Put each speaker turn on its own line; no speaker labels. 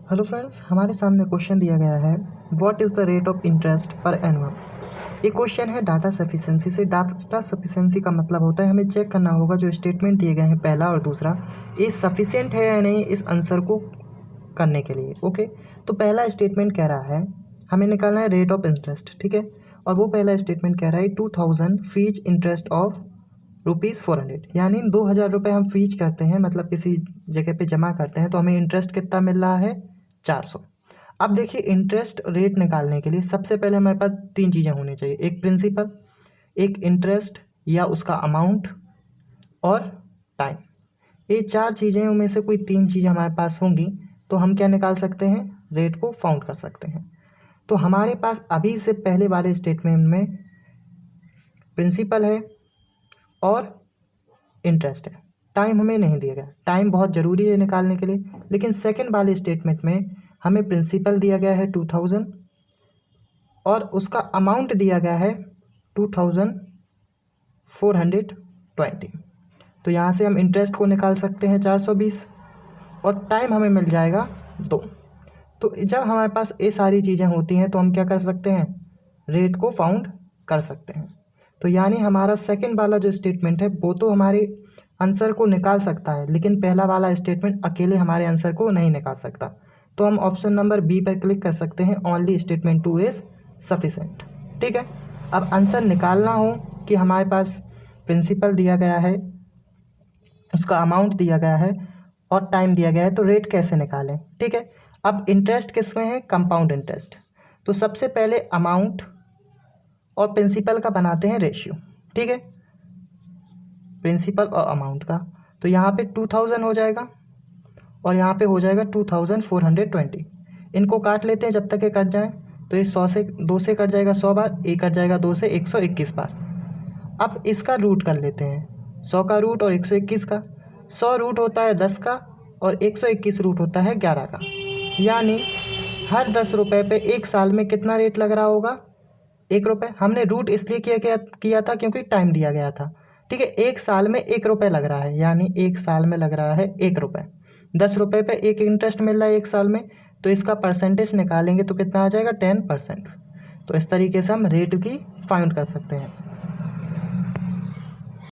Hello friends, हमारे सामने question दिया गया है what is the rate of interest पर एनुअम। ये क्वेश्चन है डाटा सफिशिएंसी से। डाटा सफिशिएंसी का मतलब होता है हमें चेक करना होगा जो स्टेटमेंट दिए गए हैं पहला और दूसरा, ये सफिशिएंट है या नहीं इस आंसर को करने के लिए। ओके, तो पहला स्टेटमेंट कह रहा है हमें निकालना है रेट ऑफ इंटरेस्ट, ठीक है। और वो पहला स्टेटमेंट कह रहा है 2000 फीज इंटरेस्ट ऑफ ₹400, यानी 2000 रुपये हम फीज करते हैं, मतलब किसी जगह पे जमा करते हैं तो हमें इंटरेस्ट कितना मिल रहा है 400। अब देखिए, इंटरेस्ट रेट निकालने के लिए सबसे पहले हमारे पास तीन चीज़ें होनी चाहिए, एक प्रिंसिपल, एक इंटरेस्ट या उसका अमाउंट, और टाइम। ये चार चीज़ें में से कोई तीन चीज़ें हमारे पास होंगी तो हम क्या निकाल सकते हैं, रेट को फाउंड कर सकते हैं। तो हमारे पास अभी से पहले वाले स्टेटमेंट में प्रिंसिपल है और इंटरेस्ट है, टाइम हमें नहीं दिया गया। टाइम बहुत ज़रूरी है निकालने के लिए, लेकिन सेकंड वाले स्टेटमेंट में हमें प्रिंसिपल दिया गया है 2000 और उसका अमाउंट दिया गया है 2420। तो यहाँ से हम इंटरेस्ट को निकाल सकते हैं 420 और टाइम हमें मिल जाएगा 2। तो जब हमारे पास ये सारी चीज़ें होती हैं तो हम क्या कर सकते हैं, रेट को फाउंड कर सकते हैं। तो यानी हमारा सेकंड वाला जो स्टेटमेंट है वो तो हमारे आंसर को निकाल सकता है, लेकिन पहला वाला स्टेटमेंट अकेले हमारे आंसर को नहीं निकाल सकता। तो हम ऑप्शन नंबर बी पर क्लिक कर सकते हैं, ओनली स्टेटमेंट 2 इज़ सफिशेंट। ठीक है, अब आंसर निकालना हो कि हमारे पास प्रिंसिपल दिया गया है, उसका अमाउंट दिया गया है और टाइम दिया गया है, तो रेट कैसे निकालें। ठीक है, अब इंटरेस्ट किस में है, कंपाउंड इंटरेस्ट। तो सबसे पहले अमाउंट और प्रिंसिपल का बनाते हैं रेशियो। ठीक है, प्रिंसिपल और अमाउंट का, तो यहाँ पे 2000 हो जाएगा और यहाँ पे हो जाएगा 2420। इनको काट लेते हैं जब तक ये कट जाए। तो ये 100 से 2 से कट जाएगा 100 बार, ये कट जाएगा 2 से 121 बार। अब इसका रूट कर लेते हैं, 100 का रूट और 121 का। 100 रूट होता है 10 का और 121 रूट होता है 11 का, यानी हर 10 रुपये पे एक साल में कितना रेट लग रहा होगा, 1 रुपये। हमने रूट इसलिए किया था क्योंकि टाइम दिया गया था। ठीक है, एक साल में 1 रुपये लग रहा है, यानी एक साल में लग रहा है 1 रुपये। 10 रुपये पे एक इंटरेस्ट मिल रहा है एक साल में, तो इसका परसेंटेज निकालेंगे तो कितना आ जाएगा, 10%। तो इस तरीके से हम रेट की फाइंड कर सकते हैं।